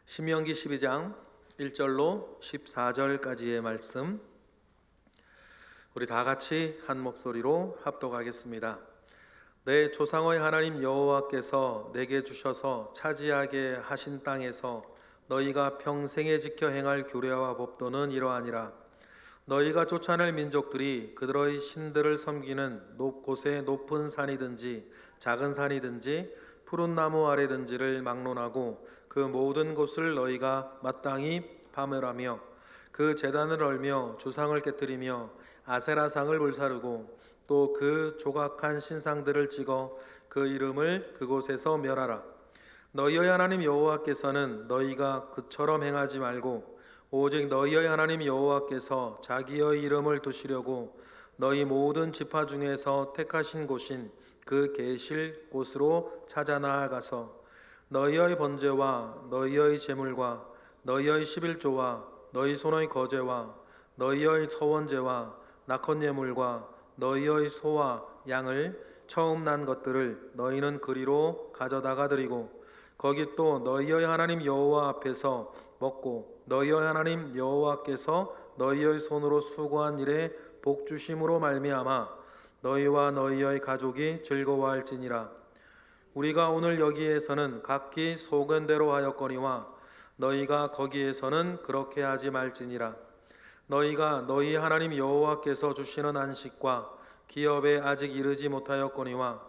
신명기 12장 1절로 14절까지의 말씀, 우리 다 같이 한 목소리로 합독하겠습니다. 내 조상의 하나님 여호와께서 내게 주셔서 차지하게 하신 땅에서 너희가 평생에 지켜 행할 규례와 법도는 이러하니라. 너희가 쫓아낼 민족들이 그들의 신들을 섬기는 곳에 높은 산이든지 작은 산이든지 푸른 나무 아래든지를 막론하고 그 모든 곳을 너희가 마땅히 파멸하며 그 제단을 헐며 주상을 깨뜨리며 아세라상을 불사르고 또 그 조각한 신상들을 찍어 그 이름을 그곳에서 멸하라. 너희의 하나님 여호와께서는 너희가 그처럼 행하지 말고 오직 너희의 하나님 여호와께서 자기의 이름을 두시려고 너희 모든 지파 중에서 택하신 곳인 그 계실 곳으로 찾아 나아가서 너희의 번제와 너희의 제물과 너희의 11조와 너희 손의 거제와 너희의 서원제와 낙헌 예물과 너희의 소와 양을 처음 난 것들을 너희는 그리로 가져다가 드리고 거기 또 너희의 하나님 여호와 앞에서 먹고 너희의 하나님 여호와께서 너희의 손으로 수고한 일에 복 주심으로 말미암아 너희와 너희의 가족이 즐거워할지니라. 우리가 오늘 여기에서는 각기 소견대로 하였거니와 너희가 거기에서는 그렇게 하지 말지니라. 너희가 너희 하나님 여호와께서 주시는 안식과 기업에 아직 이르지 못하였거니와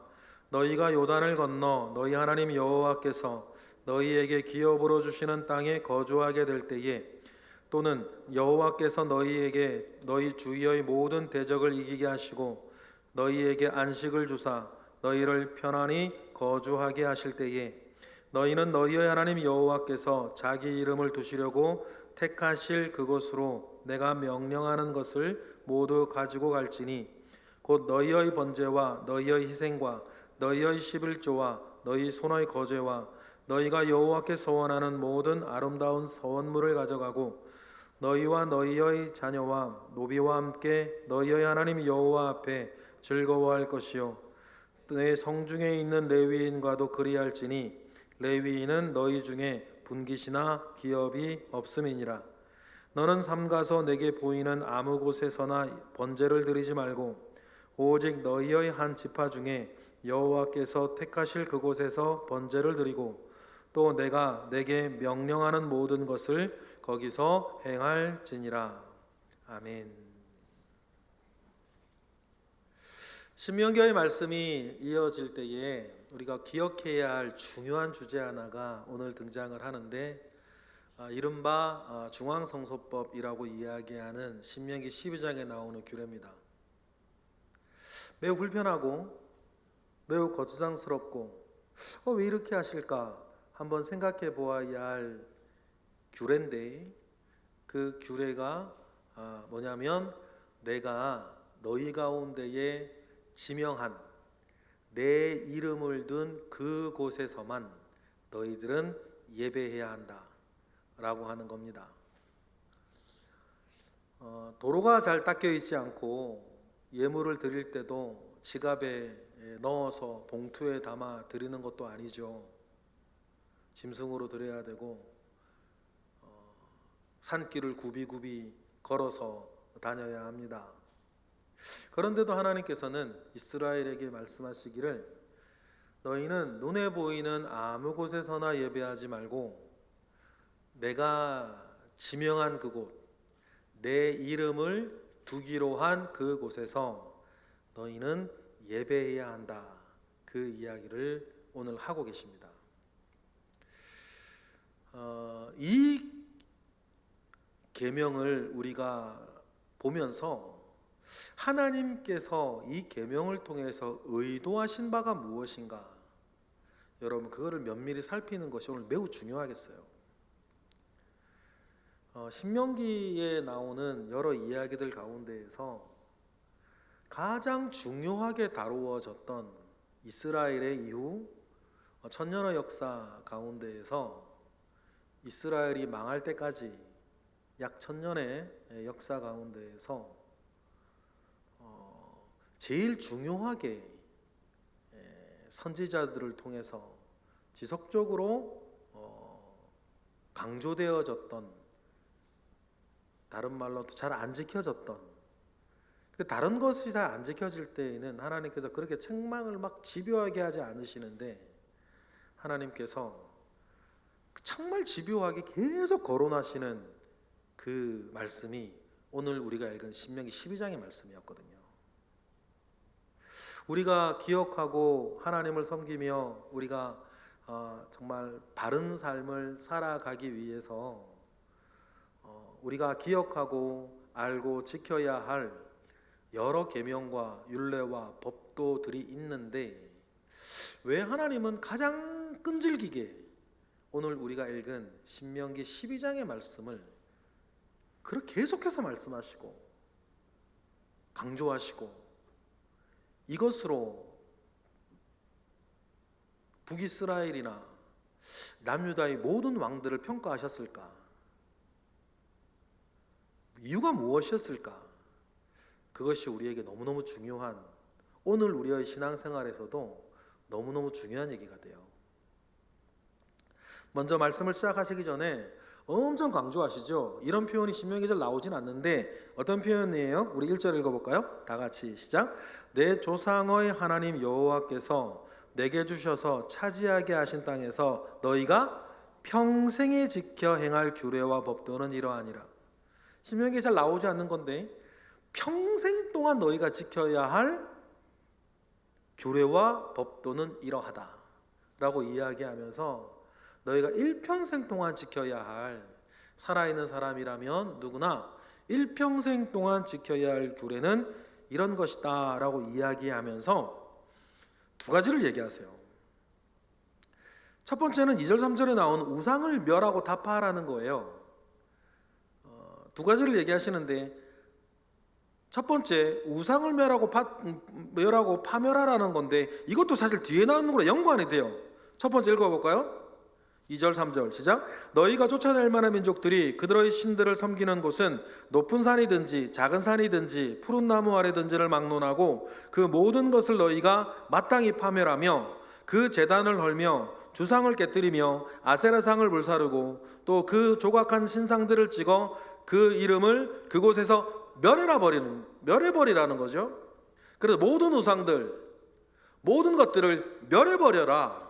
너희가 요단을 건너 너희 하나님 여호와께서 너희에게 기업으로 주시는 땅에 거주하게 될 때에 또는 여호와께서 너희에게 너희 주위의 모든 대적을 이기게 하시고 너희에게 안식을 주사 너희를 편안히 거주하게 하실 때에 너희는 너희의 하나님 여호와께서 자기 이름을 두시려고 택하실 그곳으로 내가 명령하는 것을 모두 가지고 갈지니 곧 너희의 번제와 너희의 희생과 너희의 11조와 너희 손의 거제와 너희가 여호와께 서원하는 모든 아름다운 서원물을 가져가고 너희와 너희의 자녀와 노비와 함께 너희의 하나님 여호와 앞에 즐거워할 것이요 내 성중에 있는 레위인과도 그리할지니 레위인은 너희 중에 분깃이나 기업이 없음이니라. 너는 삼가서 내게 보이는 아무 곳에서나 번제를 드리지 말고 오직 너희의 한 지파 중에 여호와께서 택하실 그곳에서 번제를 드리고 또 내가 내게 명령하는 모든 것을 거기서 행할지니라. 아멘. 신명기의 말씀이 이어질 때에 우리가 기억해야 할 중요한 주제 하나가 오늘 등장을 하는데 이른바 중앙성소법이라고 이야기하는 신명기 12장에 나오는 규례입니다. 매우 불편하고 매우 거추장스럽고 왜 이렇게 하실까 한번 생각해 보아야 할 규례인데 그 규례가 뭐냐면 내가 너희 가운데에 지명한 내 이름을 둔 그곳에서만 너희들은 예배해야 한다 라고 하는 겁니다. 도로가 잘 닦여 있지 않고 예물을 드릴 때도 지갑에 넣어서 봉투에 담아 드리는 것도 아니죠. 짐승으로 드려야 되고 산길을 굽이굽이 걸어서 다녀야 합니다. 그런데도 하나님께서는 이스라엘에게 말씀하시기를 너희는 눈에 보이는 아무 곳에서나 예배하지 말고 내가 지명한 그곳, 내 이름을 두기로 한 그곳에서 너희는 예배해야 한다. 그 이야기를 오늘 하고 계십니다. 이 계명을 우리가 보면서 하나님께서 이 계명을 통해서 의도하신 바가 무엇인가? 여러분 그거를 면밀히 살피는 것이 오늘 매우 중요하겠어요. 신명기에 나오는 여러 이야기들 가운데에서 가장 중요하게 다루어졌던 이스라엘의 이후 천년의 역사 가운데에서 이스라엘이 망할 때까지 약 1000년의 역사 가운데에서 제일 중요하게 선지자들을 통해서 지속적으로 강조되어졌던, 다른 말로도 잘 안 지켜졌던, 다른 것이 잘 안 지켜질 때에는 하나님께서 그렇게 책망을 막 집요하게 하지 않으시는데, 하나님께서 정말 집요하게 계속 거론하시는 그 말씀이 오늘 우리가 읽은 신명기 12장의 말씀이었거든요. 우리가 기억하고 하나님을 섬기며 우리가 정말 바른 삶을 살아가기 위해서 우리가 기억하고 알고 지켜야 할 여러 계명과 율례와 법도들이 있는데, 왜 하나님은 가장 끈질기게 오늘 우리가 읽은 신명기 12장의 말씀을 그렇게 계속해서 말씀하시고 강조하시고 이것으로 북이스라엘이나 남유다의 모든 왕들을 평가하셨을까? 이유가 무엇이었을까? 그것이 우리에게 너무너무 중요한, 오늘 우리의 신앙생활에서도 너무너무 중요한 얘기가 돼요. 먼저 말씀을 시작하시기 전에 엄청 강조하시죠. 이런 표현이 신명기에 잘 나오진 않는데 어떤 표현이에요? 우리 1절 읽어볼까요? 다 같이 시작. 내 조상의 하나님 여호와께서 내게 주셔서 차지하게 하신 땅에서 너희가 평생에 지켜 행할 규례와 법도는 이러하니라. 신명기에 잘 나오지 않는 건데 평생 동안 너희가 지켜야 할 규례와 법도는 이러하다 라고 이야기하면서 너희가 일평생 동안 지켜야 할, 살아있는 사람이라면 누구나 일평생 동안 지켜야 할 규례는 이런 것이다 라고 이야기하면서 두 가지를 얘기하세요. 첫 번째는 2절 3절에 나온 우상을 멸하고 다 파하라는 거예요. 두 가지를 얘기하시는데, 첫 번째 우상을 멸하고 파멸하라는 건데 이것도 사실 뒤에 나오는 거랑 연관이 돼요. 첫 번째 읽어볼까요? 2절 3절 시작. 너희가 쫓아낼 만한 민족들이 그들의 신들을 섬기는 곳은 높은 산이든지 작은 산이든지 푸른 나무 아래든지를 막론하고 그 모든 것을 너희가 마땅히 파멸하며 그 제단을 헐며 주상을 깨뜨리며 아세라상을 불사르고 또 그 조각한 신상들을 찍어 그 이름을 그곳에서 멸해버리라는 거죠. 그래서 모든 우상들, 모든 것들을 멸해버려라.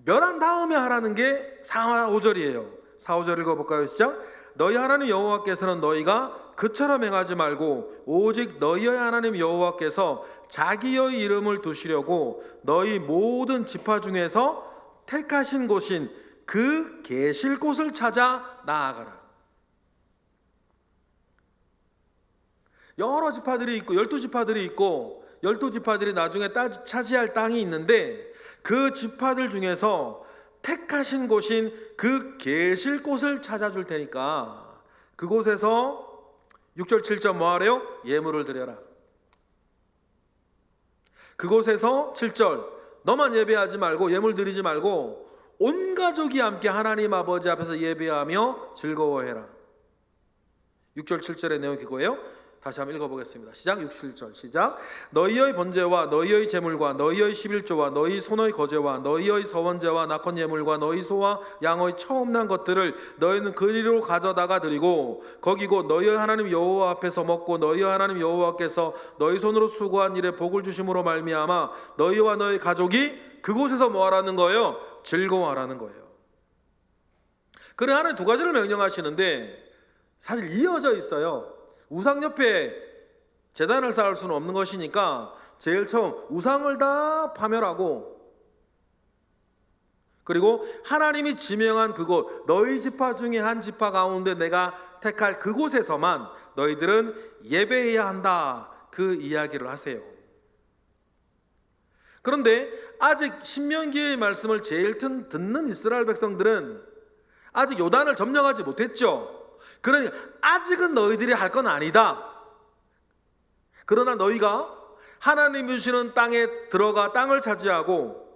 멸한 다음에 하라는 게 4, 5절이에요. 4, 5절 읽어볼까요? 시작. 너희 하나님 여호와께서는 너희가 그처럼 행하지 말고 오직 너희의 하나님 여호와께서 자기의 이름을 두시려고 너희 모든 지파 중에서 택하신 곳인 그 계실 곳을 찾아 나아가라. 여러 지파들이 있고 12지파들이 있고 12지파들이 나중에 차지할 땅이 있는데 그 지파들 중에서 택하신 곳인 그 계실 곳을 찾아줄 테니까 그곳에서 6절 7절 뭐 하래요? 예물을 드려라. 그곳에서 7절 너만 예배하지 말고 예물 드리지 말고 온 가족이 함께 하나님 아버지 앞에서 예배하며 즐거워해라. 6절 7절의 내용이 그거예요. 다시 한번 읽어보겠습니다. 시작. 6, 7절 시작. 너희의 번제와 너희의 제물과 너희의 11조와 너희 손의 거제와 너희의 서원제와 낙헌 예물과 너희 소와 양의 처음 난 것들을 너희는 그리로 가져다가 드리고 거기고 너희의 하나님 여호와 앞에서 먹고 너희의 하나님 여호와께서 너희 손으로 수고한 일에 복을 주심으로 말미암아 너희와 너희 가족이 그곳에서 뭐 하라는 거예요? 즐거워하라는 거예요. 그래 하나님 두 가지를 명령하시는데 사실 이어져 있어요. 우상 옆에 제단을 쌓을 수는 없는 것이니까 제일 처음 우상을 다 파멸하고 그리고 하나님이 지명한 그곳 너희 지파 중에 한 지파 가운데 내가 택할 그곳에서만 너희들은 예배해야 한다 그 이야기를 하세요. 그런데 아직 신명기의 말씀을 제일 듣는 이스라엘 백성들은 아직 요단을 점령하지 못했죠. 그러니까 아직은 너희들이 할 건 아니다. 그러나 너희가 하나님이 주시는 땅에 들어가 땅을 차지하고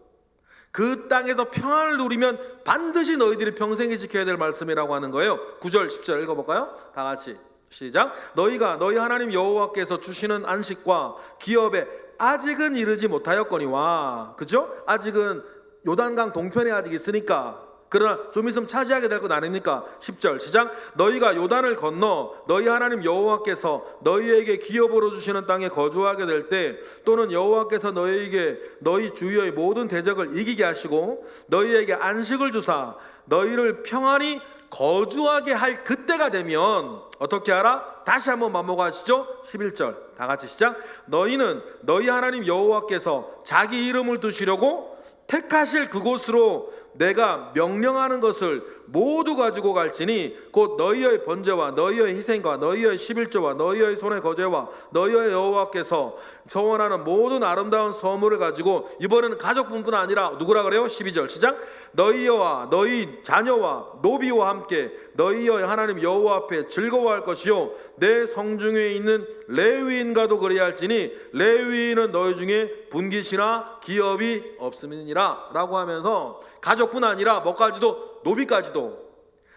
그 땅에서 평안을 누리면 반드시 너희들이 평생에 지켜야 될 말씀이라고 하는 거예요. 9절 10절 읽어볼까요? 다 같이 시작. 너희가 너희 하나님 여호와께서 주시는 안식과 기업에 아직은 이르지 못하였거니와, 그죠? 아직은 요단강 동편에 아직 있으니까, 그러나 좀 있으면 차지하게 될 것 아닙니까? 10절 시작. 너희가 요단을 건너 너희 하나님 여호와께서 너희에게 기업으로 주시는 땅에 거주하게 될 때, 또는 여호와께서 너희에게 너희 주위의 모든 대적을 이기게 하시고 너희에게 안식을 주사 너희를 평안히 거주하게 할 그때가 되면 어떻게 하라? 다시 한번 반복하시죠. 11절 다 같이 시작. 너희는 너희 하나님 여호와께서 자기 이름을 두시려고 택하실 그곳으로 내가 명령하는 것을 모두 가지고 갈지니, 곧 너희의 번제와 너희의 희생과 너희의 11조와 너희의 손의 거제와 너희의 여호와께서 서원하는 모든 아름다운 선물을 가지고, 이번에는 가족뿐만 아니라 누구라 그래요? 12절 시작. 너희와 너희 자녀와 노비와 함께 너희의 하나님 여호와 앞에 즐거워할 것이요 내 성중에 있는 레위인과도 그래야 할지니 레위인은 너희 중에 분깃이나 기업이 없음이니라 라고 하면서, 가족뿐 아니라 뭐까지도, 노비까지도,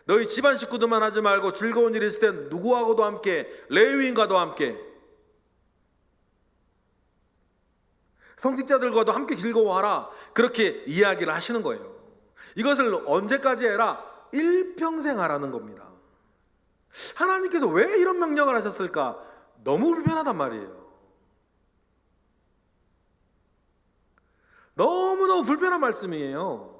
너희 집안 식구들만 하지 말고 즐거운 일이 있을 때 누구하고도 함께, 레위인과도 함께, 성직자들과도 함께 즐거워하라, 그렇게 이야기를 하시는 거예요. 이것을 언제까지 해라? 일평생 하라는 겁니다. 하나님께서 왜 이런 명령을 하셨을까? 너무 불편하단 말이에요. 너무너무 불편한 말씀이에요.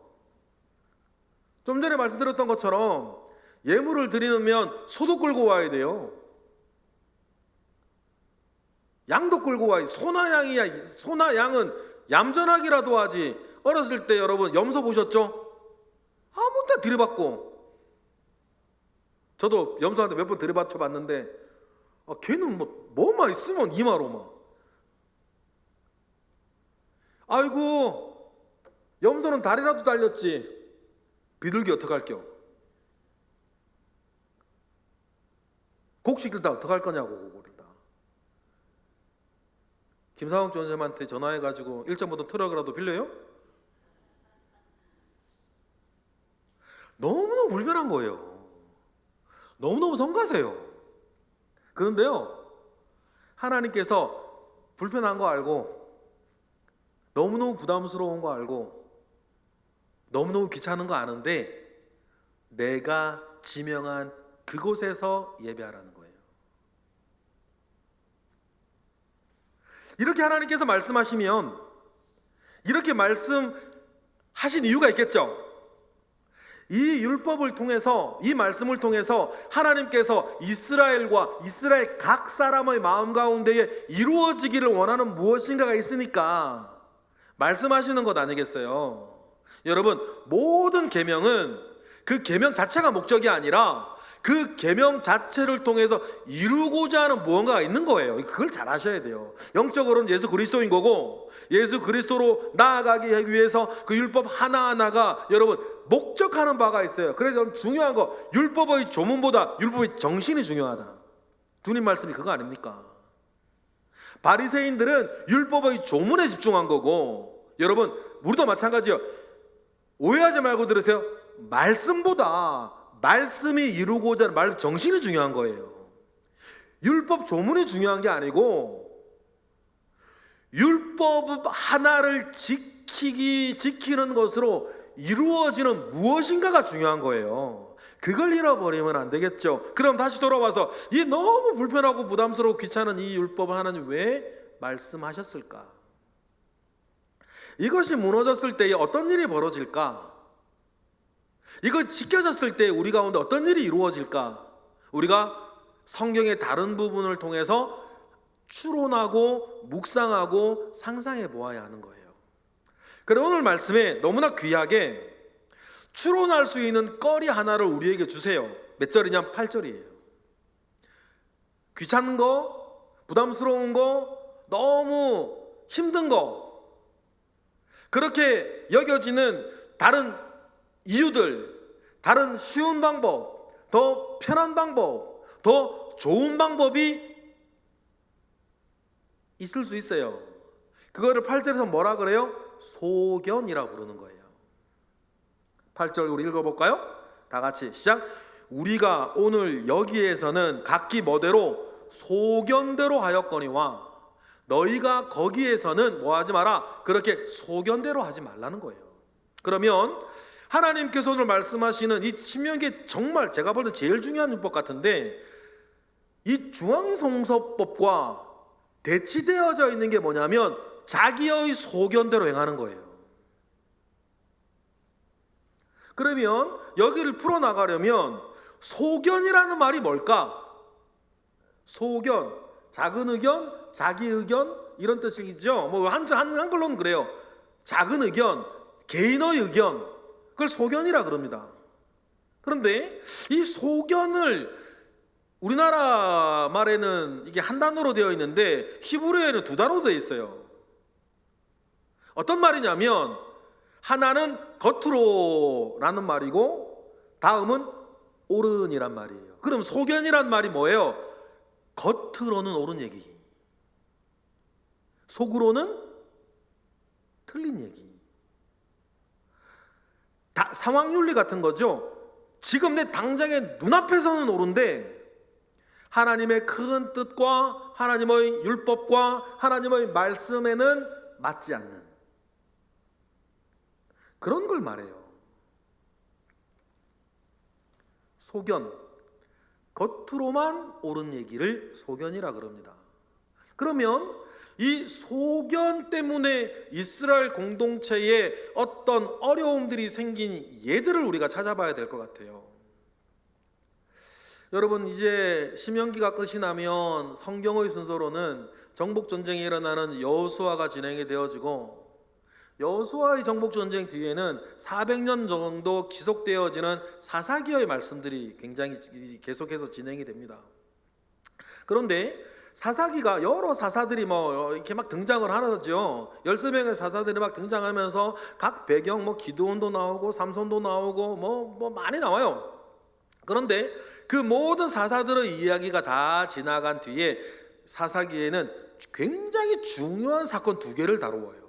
좀 전에 말씀드렸던 것처럼 예물을 드리면 소도 끌고 와야 돼요. 양도 끌고 와야 돼. 소나 양이야. 소나 양은 얌전하기라도 하지. 어렸을 때 여러분 염소 보셨죠? 아무 데 들이받고, 저도 염소한테 몇 번 들이받쳐 봤는데 걔는 뭐만 있으면 이마로만, 아이고 염소는 다리라도 달렸지 비둘기 어떡할겨? 곡식 들다 어떡할 거냐고. 그거를 다 김상욱 전쌤한테 전화해가지고 1.5톤 트럭이라도 빌려요? 너무너무 불편한 거예요. 너무너무 성가세요. 그런데요, 하나님께서 불편한 거 알고, 너무너무 부담스러운 거 알고, 너무너무 귀찮은 거 아는데 내가 지명한 그곳에서 예배하라는 거예요. 이렇게 하나님께서 말씀하시면, 이렇게 말씀하신 이유가 있겠죠. 이 율법을 통해서, 이 말씀을 통해서 하나님께서 이스라엘과 이스라엘 각 사람의 마음 가운데에 이루어지기를 원하는 무엇인가가 있으니까 말씀하시는 것 아니겠어요? 여러분, 모든 계명은 그 계명 자체가 목적이 아니라 그 계명 자체를 통해서 이루고자 하는 무언가가 있는 거예요. 그걸 잘 아셔야 돼요. 영적으로는 예수 그리스도인 거고, 예수 그리스도로 나아가기 위해서 그 율법 하나하나가 여러분 목적하는 바가 있어요. 그래서 여러분 중요한 거, 율법의 조문보다 율법의 정신이 중요하다. 주님 말씀이 그거 아닙니까? 바리새인들은 율법의 조문에 집중한 거고, 여러분 우리도 마찬가지예요. 오해하지 말고 들으세요. 말씀보다 말씀이 이루고자 하는 말 정신이 중요한 거예요. 율법 조문이 중요한 게 아니고, 율법 하나를 지키는 것으로 이루어지는 무엇인가가 중요한 거예요. 그걸 잃어버리면 안 되겠죠. 그럼 다시 돌아와서 이 너무 불편하고 부담스럽고 귀찮은 이 율법을 하나님 왜 말씀하셨을까? 이것이 무너졌을 때에 어떤 일이 벌어질까? 이거 지켜졌을 때 우리 가운데 어떤 일이 이루어질까? 우리가 성경의 다른 부분을 통해서 추론하고 묵상하고 상상해 보아야 하는 거예요. 그래, 오늘 말씀에 너무나 귀하게 추론할 수 있는 거리 하나를 우리에게 주세요. 몇 절이냐? 8절이에요. 귀찮은 거, 부담스러운 거, 너무 힘든 거, 그렇게 여겨지는 다른 이유들, 다른 쉬운 방법, 더 편한 방법, 더 좋은 방법이 있을 수 있어요. 그거를 8절에서 뭐라 그래요? 소견이라고 부르는 거예요. 8절 우리 읽어볼까요? 다 같이 시작. 우리가 오늘 여기에서는 각기 뭐대로 소견대로 하였거니와 너희가 거기에서는 뭐 하지 마라? 그렇게 소견대로 하지 말라는 거예요. 그러면 하나님께서 오늘 말씀하시는 이 신명기 정말 제가 볼 때 제일 중요한 율법 같은데, 이 중앙성서법과 대치되어져 있는 게 뭐냐면 자기의 소견대로 행하는 거예요. 그러면 여기를 풀어나가려면 소견이라는 말이 뭘까? 소견, 작은 의견, 자기 의견 이런 뜻이죠. 뭐 한글로는 그래요. 작은 의견, 개인의 의견, 그걸 소견이라 그럽니다. 그런데 이 소견을 우리나라 말에는 이게 한 단어로 되어 있는데 히브리어에는 두 단어로 되어 있어요. 어떤 말이냐면 하나는 겉으로라는 말이고 다음은 옳은이란 말이에요. 그럼 소견이란 말이 뭐예요? 겉으로는 옳은 얘기, 속으로는 틀린 얘기. 상황윤리 같은 거죠. 지금 내 당장의 눈앞에서는 옳은데 하나님의 큰 뜻과 하나님의 율법과 하나님의 말씀에는 맞지 않는 그런 걸 말해요. 소견, 겉으로만 옳은 얘기를 소견이라 그럽니다. 그러면 이 소견 때문에 이스라엘 공동체에 어떤 어려움들이 생긴 예들을 우리가 찾아봐야 될 것 같아요. 여러분, 이제 신명기가 끝이 나면 성경의 순서로는 정복전쟁이 일어나는 여호수아가 진행이 되어지고, 여호수아의 정복전쟁 뒤에는 400년 정도 지속되어지는 사사기의 말씀들이 굉장히 계속해서 진행이 됩니다. 그런데 사사기가 여러 사사들이 이렇게 막 등장을 하죠. 13명의 사사들이 막 등장하면서 각 배경 기드온도 나오고 삼손도 나오고 많이 나와요. 그런데 그 모든 사사들의 이야기가 다 지나간 뒤에 사사기에는 굉장히 중요한 사건 두 개를 다루어요.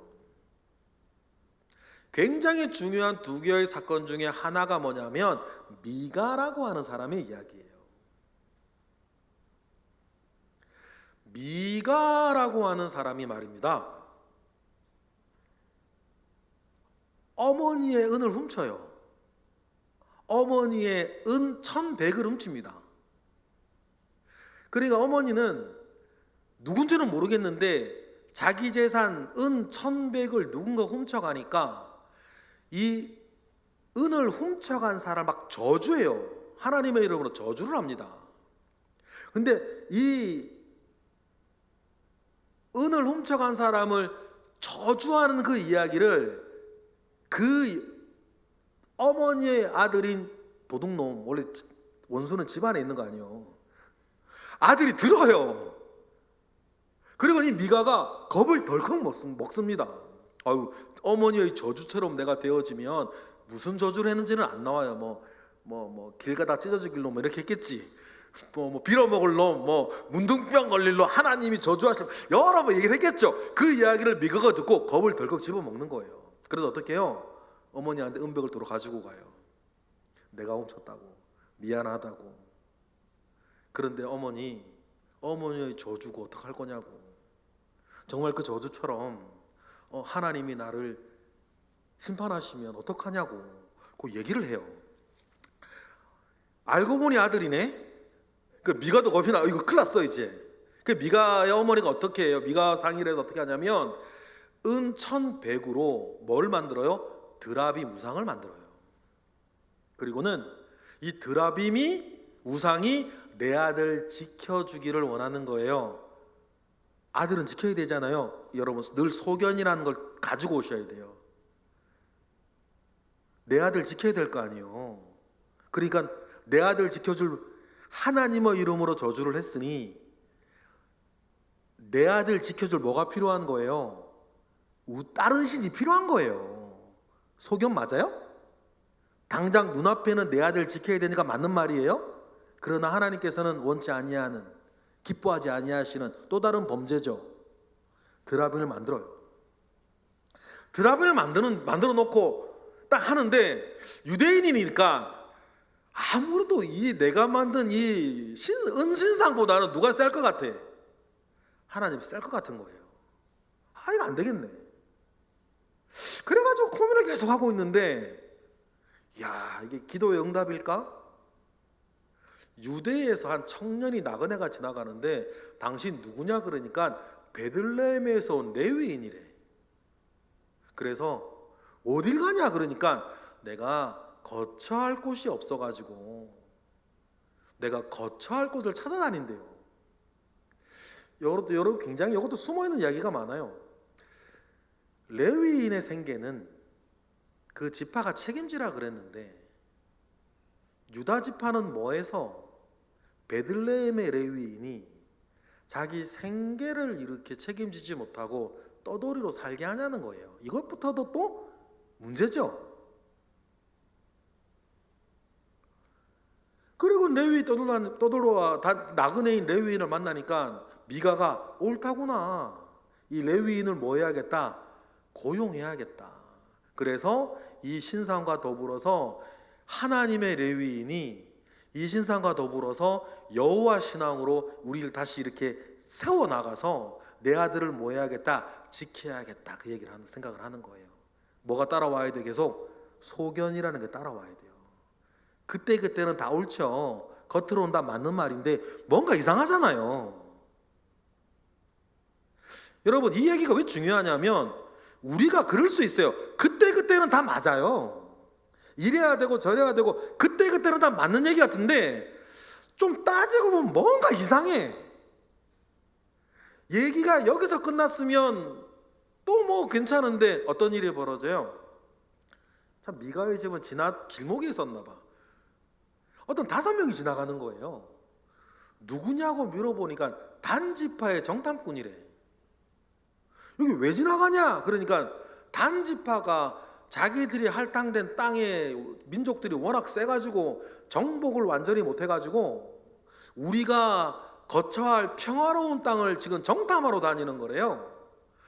굉장히 중요한 두 개의 사건 중에 하나가 뭐냐면 미가라고 하는 사람의 이야기예요. 미가라고 하는 사람이 말입니다, 어머니의 은을 훔쳐요. 어머니의 은 1,100을 훔칩니다. 그러니까 어머니는 누군지는 모르겠는데 자기 재산 은 1,100을 누군가 훔쳐가니까 이 은을 훔쳐간 사람을 막 저주해요. 하나님의 이름으로 저주를 합니다. 근데 이 은을 훔쳐간 사람을 저주하는 그 이야기를 그 어머니의 아들인 도둑놈, 원래 원수는 집안에 있는 거 아니에요, 아들이 들어요. 그리고 이 미가가 겁을 덜컥 먹습니다. 아유, 어머니의 저주처럼 내가 되어지면 무슨 저주를 했는지는 안 나와요. 길 가다 찢어 죽일 놈 이렇게 했겠지. 빌어먹을 놈, 문둥병 걸릴 놈, 하나님이 저주하시면 여러 번 얘기를 했겠죠. 그 이야기를 미가가 듣고 겁을 덜컥 집어먹는 거예요. 그래서 어떻게 해요? 어머니한테 은백을 도로 가지고 가요. 내가 훔쳤다고, 미안하다고. 그런데 어머니의 저주고 어떡할 거냐고. 정말 그 저주처럼 하나님이 나를 심판하시면 어떡하냐고 그 얘기를 해요. 알고 보니 아들이네. 그 미가도 겁이 나. 이거 큰일 났어 이제. 그 미가의 어머니가 어떻게 해요? 미가 상의를 해서 어떻게 하냐면 은 1,100으로 뭘 만들어요? 드라빔 우상을 만들어요. 그리고는 이 드라빔이 우상이 내 아들 지켜주기를 원하는 거예요. 아들은 지켜야 되잖아요. 여러분, 늘 소견이라는 걸 가지고 오셔야 돼요. 내 아들 지켜야 될 거 아니에요. 그러니까 내 아들 지켜줄 하나님의 이름으로 저주를 했으니 내 아들 지켜줄 뭐가 필요한 거예요? 다른 신이 필요한 거예요. 소견 맞아요? 당장 눈앞에는 내 아들 지켜야 되니까 맞는 말이에요. 그러나 하나님께서는 원치 아니하는, 기뻐하지 아니하시는 또 다른 범죄죠. 드라빔을 만들어요. 드라빔을 만들어 놓고 딱 하는데 유대인이니까 아무래도 이 내가 만든 이 은신상보다는 누가 쌀 것 같아? 하나님이 쌀 것 같은 거예요. 이거 안 되겠네. 그래가지고 고민을 계속 하고 있는데, 야, 이게 기도의 응답일까? 유대에서 한 청년이 나그네가 지나가는데 당신 누구냐 그러니까 베들레헴에서 온 레위인이래. 그래서 어딜 가냐 그러니까 내가 거처할 곳이 없어가지고 내가 거처할 곳을 찾아다닌대요. 여러분 굉장히 이것도 숨어있는 이야기가 많아요. 레위인의 생계는 그 지파가 책임지라 그랬는데 유다 지파는 뭐해서 베들레헴의 레위인이 자기 생계를 이렇게 책임지지 못하고 떠돌이로 살게 하냐는 거예요. 이것부터도 또 문제죠. 그리고 레위 떠돌러 나그네인 레위인을 만나니까 미가가 옳다구나. 이 레위인을 뭐 해야겠다? 고용해야겠다. 그래서 이 신상과 더불어서 하나님의 레위인이 이 신상과 더불어서 여호와 신앙으로 우리를 다시 이렇게 세워나가서 내 아들을 뭐 해야겠다? 지켜야겠다. 그 얘기를 생각을 하는 거예요. 뭐가 따라와야 돼? 계속 소견이라는 게 따라와야 돼요. 그때는 다 옳죠. 겉으로는 다 맞는 말인데 뭔가 이상하잖아요. 여러분, 이 얘기가 왜 중요하냐면 우리가 그럴 수 있어요. 그때는 다 맞아요. 이래야 되고 저래야 되고 그때는 다 맞는 얘기 같은데 좀 따지고 보면 뭔가 이상해. 얘기가 여기서 끝났으면 또 뭐 괜찮은데 어떤 일이 벌어져요? 참, 미가의 집은 길목에 있었나 봐. 어떤 5명이 지나가는 거예요. 누구냐고 물어보니까 단지파의 정탐꾼이래. 여기 왜 지나가냐? 그러니까 단지파가 자기들이 할당된 땅에 민족들이 워낙 세가지고 정복을 완전히 못해가지고 우리가 거처할 평화로운 땅을 지금 정탐하러 다니는 거래요.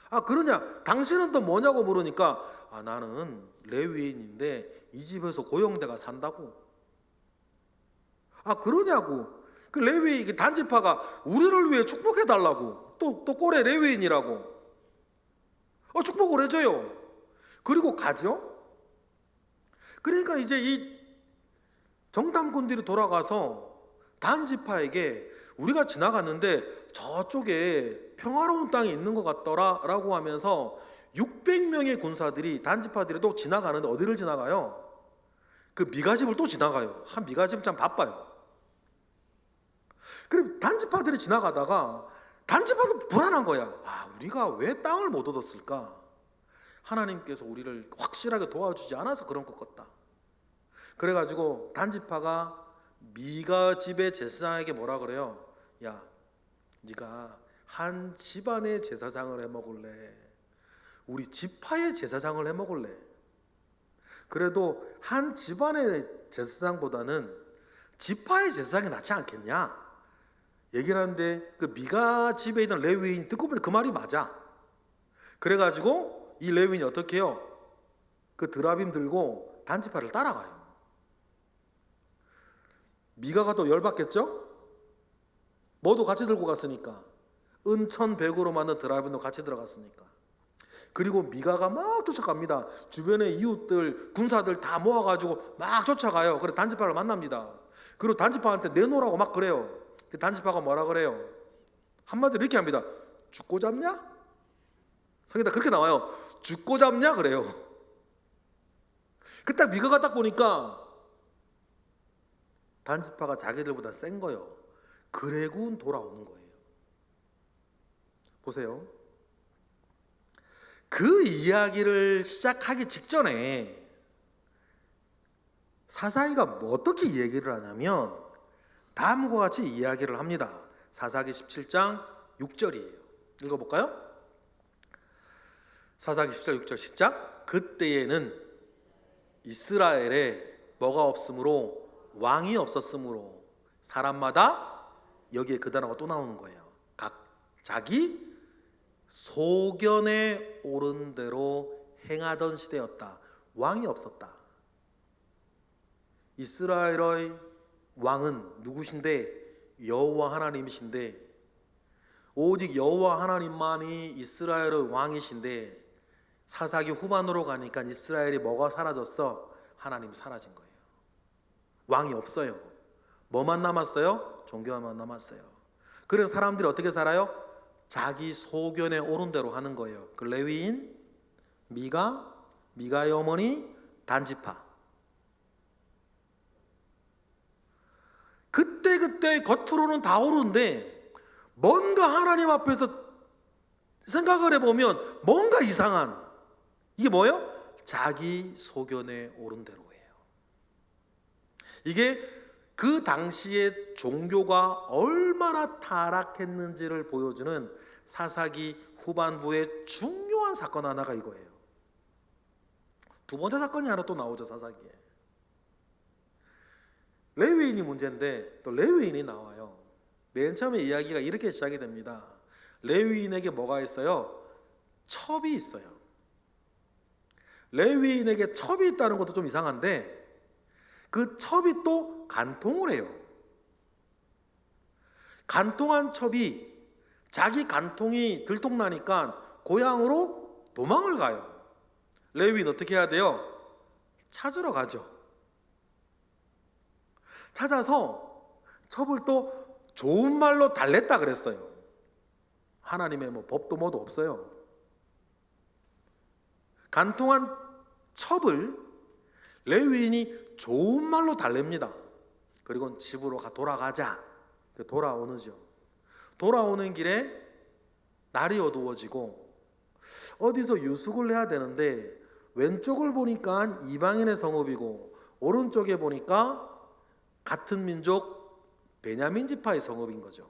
아, 그러냐? 당신은 또 뭐냐고 물으니까 나는 레위인인데 이 집에서 고용대가 산다고. 아, 그러냐고. 그 레위 단지파가 우리를 위해 축복해 달라고. 또 꼴에 레위인이라고. 축복을 해줘요. 그리고 가죠. 그러니까 이제 이 정탐꾼들이 돌아가서 단지파에게 우리가 지나갔는데 저쪽에 평화로운 땅이 있는 것 같더라 라고 하면서 600명의 군사들이 단지파들이 또 지나가는데 어디를 지나가요? 그 미가집을 또 지나가요. 미가집 참 바빠요. 그럼 단지파들이 지나가다가 단지파도 불안한 거야. 우리가 왜 땅을 못 얻었을까? 하나님께서 우리를 확실하게 도와주지 않아서 그런 것 같다. 그래가지고 단지파가 미가 집의 제사장에게 뭐라 그래요? 야, 네가 한 집안의 제사장을 해먹을래? 우리 지파의 제사장을 해먹을래? 그래도 한 집안의 제사장보다는 지파의 제사장이 낫지 않겠냐? 얘기를 하는데 그 미가 집에 있는 레위인이 듣고 보니 그 말이 맞아. 그래가지고 이 레위인이 어떻게 해요? 그 드라빔 들고 단지파를 따라가요. 미가가 또 열받겠죠? 뭐도 같이 들고 갔으니까. 은천백으로 만든 드라빔도 같이 들어갔으니까. 그리고 미가가 막 쫓아갑니다. 주변의 이웃들, 군사들 다 모아가지고 막 쫓아가요. 그래 단지파를 만납니다. 그리고 단지파한테 내놓으라고 막 그래요. 단지파가 뭐라 그래요? 한마디로 이렇게 합니다. 죽고 잡냐? 성경에 그렇게 나와요. 죽고 잡냐? 그래요. 그때 미가가 딱 보니까 단지파가 자기들보다 센 거예요. 그래군 돌아오는 거예요. 보세요. 그 이야기를 시작하기 직전에 사사기가 어떻게 얘기를 하냐면 다음과 같이 이야기를 합니다. 사사기 17장 6절이에요. 읽어볼까요? 사사기 17장 6절 시작. 그때에는 이스라엘에 뭐가 없으므로 왕이 없었으므로 사람마다 여기에 그 단어가 또 나오는 거예요. 각 자기 소견에 오른 대로 행하던 시대였다. 왕이 없었다. 이스라엘의 왕은 누구신데? 여호와 하나님이신데 오직 여호와 하나님만이 이스라엘의 왕이신데 사사기 후반으로 가니까 이스라엘이 뭐가 사라졌어? 하나님이 사라진 거예요. 왕이 없어요. 뭐만 남았어요? 종교만 남았어요. 그래서 사람들이 어떻게 살아요? 자기 소견에 오른 대로 하는 거예요. 그 레위인, 미가의 어머니, 단지파. 그때 겉으로는 다 옳은데 뭔가 하나님 앞에서 생각을 해보면 뭔가 이상한, 이게 뭐예요? 자기 소견에 오른 대로예요. 이게 그 당시에 종교가 얼마나 타락했는지를 보여주는 사사기 후반부의 중요한 사건 하나가 이거예요. 두 번째 사건이 하나 또 나오죠, 사사기에. 레위인이 문제인데 또 레위인이 나와요. 맨 처음에 이야기가 이렇게 시작이 됩니다. 레위인에게 뭐가 있어요? 첩이 있어요. 레위인에게 첩이 있다는 것도 좀 이상한데 그 첩이 또 간통을 해요. 간통한 첩이 자기 간통이 들통나니까 고향으로 도망을 가요. 레위인 어떻게 해야 돼요? 찾으러 가죠. 찾아서 첩을 또 좋은 말로 달랬다 그랬어요. 하나님의 법도 뭐도 없어요. 간통한 첩을 레위인이 좋은 말로 달랩니다. 그리고 집으로 돌아가자. 돌아오는죠. 돌아오는 길에 날이 어두워지고 어디서 유숙을 해야 되는데 왼쪽을 보니까 이방인의 성읍이고 오른쪽에 보니까 같은 민족 베냐민 지파의 성읍인 거죠.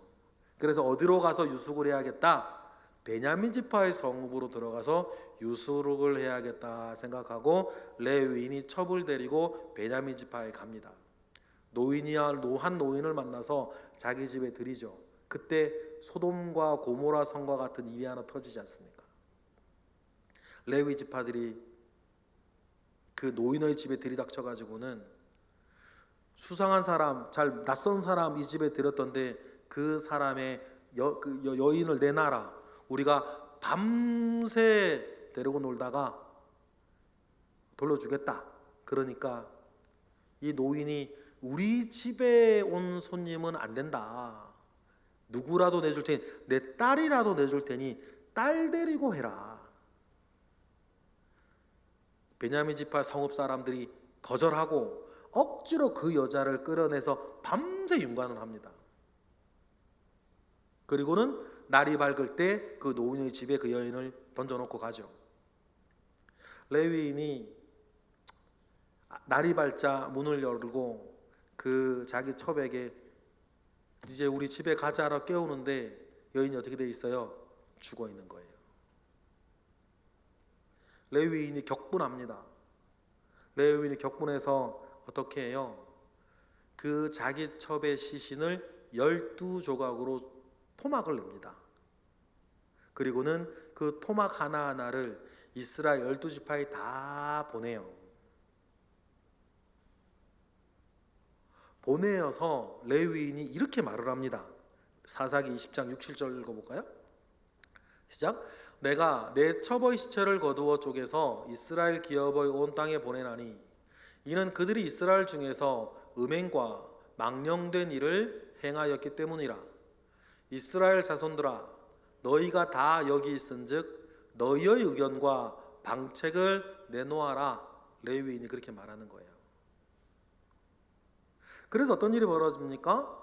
그래서 어디로 가서 유숙을 해야겠다? 베냐민 지파의 성읍으로 들어가서 유숙을 해야겠다 생각하고 레위인이 첩을 데리고 베냐민 지파에 갑니다. 한 노인을 만나서 자기 집에 들이죠. 그때 소돔과 고모라 성과 같은 일이 하나 터지지 않습니까? 레위 지파들이 그 노인의 집에 들이닥쳐가지고는 수상한 사람, 잘 낯선 사람 이 집에 들였던데 그 사람의 여인을 내놔라. 우리가 밤새 데리고 놀다가 돌려주겠다. 그러니까 이 노인이 우리 집에 온 손님은 안 된다. 누구라도 내줄 테니, 내 딸이라도 내줄 테니 딸 데리고 해라. 베냐민 지파 성읍 사람들이 거절하고 억지로 그 여자를 끌어내서 밤새 윤관을 합니다. 그리고는 날이 밝을 때 그 노인의 집에 그 여인을 던져놓고 가죠. 레위인이 날이 밝자 문을 열고 그 자기 첩에게 이제 우리 집에 가자라 깨우는데 여인이 어떻게 돼 있어요? 죽어 있는 거예요. 레위인이 격분합니다. 레위인이 격분해서 어떻게 해요? 그 자기 첩의 시신을 12조각으로 토막을 냅니다. 그리고는 그 토막 하나하나를 이스라엘 12지파에 다 보내요. 보내어서 레위인이 이렇게 말을 합니다. 사사기 20장 6, 7절 읽어볼까요? 시작. 내가 내 첩의 시체를 거두어 쪼개서 이스라엘 기업의 온 땅에 보내나니 이는 그들이 이스라엘 중에서 음행과 망령된 일을 행하였기 때문이라. 이스라엘 자손들아, 너희가 다 여기 있은즉 너희의 의견과 방책을 내놓아라. 레위인이 그렇게 말하는 거예요. 그래서 어떤 일이 벌어집니까?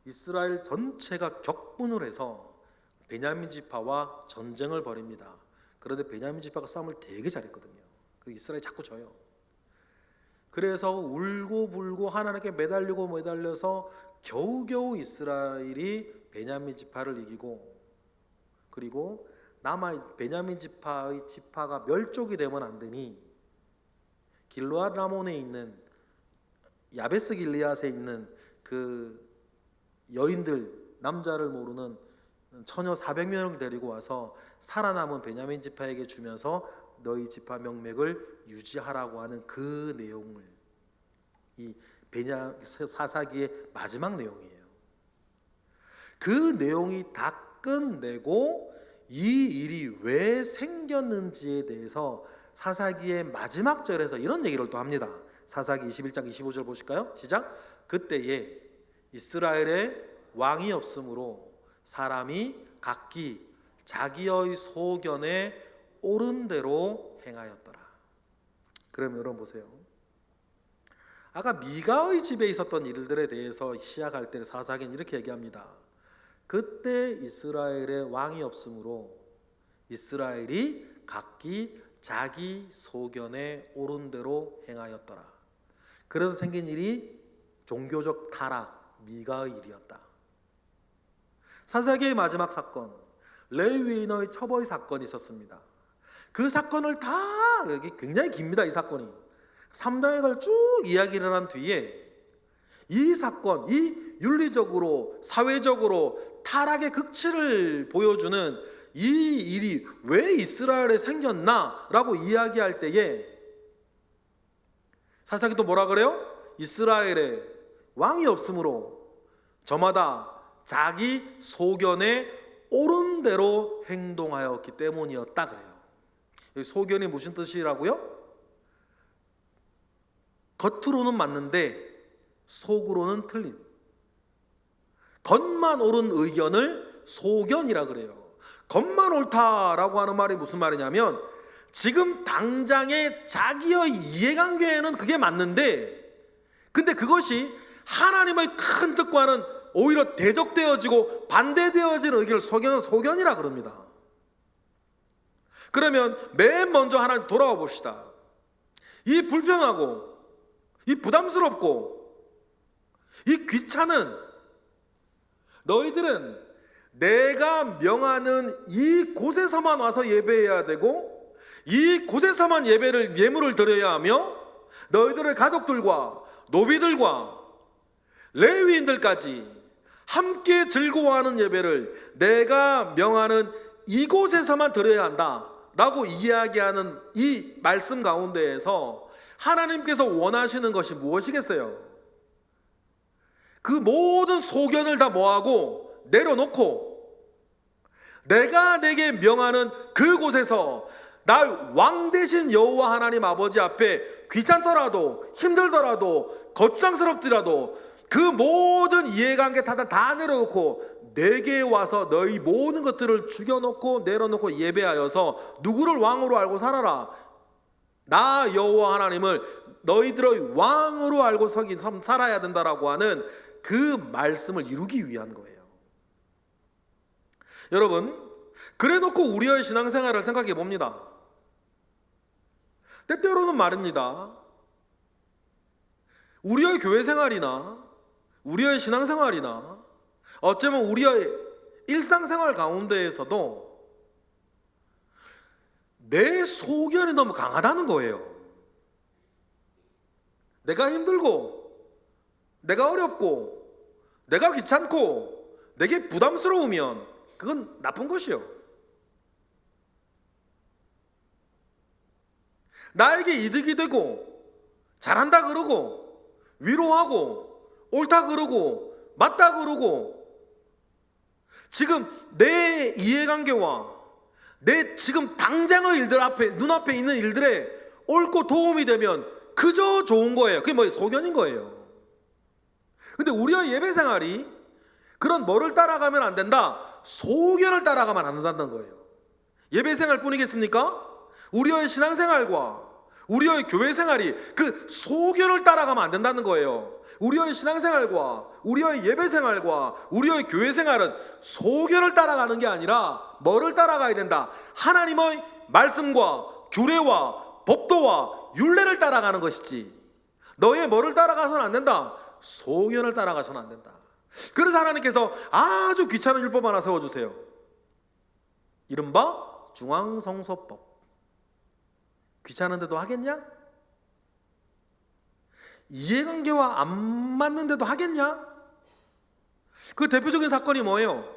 이스라엘 전체가 격분을 해서 베냐민 지파와 전쟁을 벌입니다. 그런데 베냐민 지파가 싸움을 되게 잘했거든요. 그리고 이스라엘이 자꾸 져요. 그래서 울고 불고 하나님께 매달려서 겨우겨우 이스라엘이 베냐민 지파를 이기고, 그리고 베냐민 지파의 지파가 멸족이 되면 안 되니 길르앗 라몬에 있는 야베스 길리앗에 있는 그 여인들, 남자를 모르는 처녀 400명을 데리고 와서 살아남은 베냐민 지파에게 주면서 너희 지파 명맥을 유지하라고 하는 그 내용을, 이 사사기의 마지막 내용이에요. 그 내용이 다 끝내고 이 일이 왜 생겼는지에 대해서 사사기의 마지막 절에서 이런 얘기를 또 합니다. 사사기 21장 25절 보실까요? 시작. 그때에 이스라엘에 왕이 없으므로 사람이 각기 자기의 소견에 옳은 대로 행하였더라. 그럼 여러분 보세요. 아까 미가의 집에 있었던 일들에 대해서 시작할 때 사사기는 이렇게 얘기합니다. 그때 이스라엘에 왕이 없으므로 이스라엘이 각기 자기 소견에 옳은 대로 행하였더라. 그래서 생긴 일이 종교적 타락, 미가의 일이었다. 사사기의 마지막 사건, 레위인의 처벌 사건이 있었습니다. 그 사건을 다, 여기 굉장히 깁니다. 이 사건이 3장을 쭉 이야기를 한 뒤에 이 사건, 이 윤리적으로 사회적으로 타락의 극치를 보여주는 이 일이 왜 이스라엘에 생겼나 라고 이야기할 때에 사사기 또 뭐라 그래요? 이스라엘에 왕이 없으므로 저마다 자기 소견에 옳은 대로 행동하였기 때문이었다 그래요. 여기 소견이 무슨 뜻이라고요? 겉으로는 맞는데 속으로는 틀린, 겉만 옳은 의견을 소견이라 그래요. 겉만 옳다라고 하는 말이 무슨 말이냐면 지금 당장의 자기의 이해관계에는 그게 맞는데 근데 그것이 하나님의 큰 뜻과는 오히려 대적되어지고 반대되어지는 의견을 소견이라 그럽니다. 그러면 맨 먼저 하나님 돌아와 봅시다. 이 불평하고 이 부담스럽고 이 귀찮은 너희들은 내가 명하는 이 곳에서만 와서 예배해야 되고 이 곳에서만 예물을 드려야 하며 너희들의 가족들과 노비들과 레위인들까지 함께 즐거워하는 예배를 내가 명하는 이곳에서만 드려야 한다 라고 이야기하는 이 말씀 가운데에서 하나님께서 원하시는 것이 무엇이겠어요? 그 모든 소견을 다 뭐하고 내려놓고 내가 내게 명하는 그곳에서 나 왕 대신 여호와 하나님 아버지 앞에 귀찮더라도 힘들더라도 거추장스럽더라도 그 모든 이해관계 다 내려놓고 내게 와서 너희 모든 것들을 죽여놓고 내려놓고 예배하여서 누구를 왕으로 알고 살아라. 나 여호와 하나님을 너희들의 왕으로 알고 살아야 된다라고 하는 그 말씀을 이루기 위한 거예요. 여러분, 그래놓고 우리의 신앙생활을 생각해 봅니다. 때때로는 말입니다. 우리의 교회 생활이나 우리의 신앙생활이나 어쩌면 우리의 일상생활 가운데에서도 내 소견이 너무 강하다는 거예요. 내가 힘들고 내가 어렵고 내가 귀찮고 내게 부담스러우면 그건 나쁜 것이요. 나에게 이득이 되고 잘한다 그러고 위로하고 옳다 그러고 맞다 그러고 지금 내 이해관계와 내 지금 당장의 일들 앞에 눈앞에 있는 일들에 옳고 도움이 되면 그저 좋은 거예요. 그게 뭐 소견인 거예요. 근데 우리의 예배 생활이 그런 뭐를 따라가면 안 된다? 소견을 따라가면 안 된다는 거예요. 예배 생활 뿐이겠습니까? 우리의 신앙생활과 우리의 교회 생활이 그 소견을 따라가면 안 된다는 거예요. 우리의 신앙생활과 우리의 예배 생활과 우리의 교회 생활은 소견을 따라가는 게 아니라 뭐를 따라가야 된다? 하나님의 말씀과 규례와 법도와 율례를 따라가는 것이지 너의 뭐를 따라가서는 안 된다? 소견을 따라가서는 안 된다. 그래서 하나님께서 아주 귀찮은 율법 하나 세워주세요. 이른바 중앙성소법. 귀찮은데도 하겠냐? 이해관계와 안 맞는데도 하겠냐? 그 대표적인 사건이 뭐예요?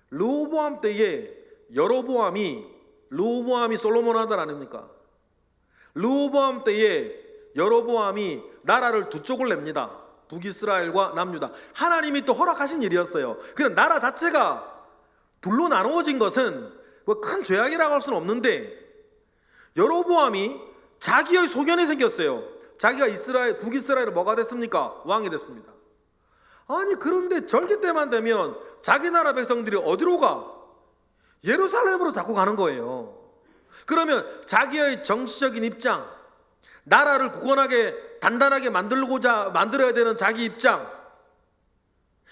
르호보암 때에 르호보암이 솔로몬 아들 아닙니까? 르호보암 때에 여로보암이 나라를 두 쪽을 냅니다. 북이스라엘과 남유다. 하나님이 또 허락하신 일이었어요. 그냥 나라 자체가 둘로 나누어진 것은 뭐 큰 죄악이라고 할 수는 없는데, 여로보암이 자기의 소견이 생겼어요. 자기가 북이스라엘은 뭐가 됐습니까? 왕이 됐습니다. 아니 그런데 절기 때만 되면 자기 나라 백성들이 어디로 가? 예루살렘으로 자꾸 가는 거예요. 그러면 자기의 정치적인 입장, 나라를 굳건하게 단단하게 만들어야 되는 자기 입장,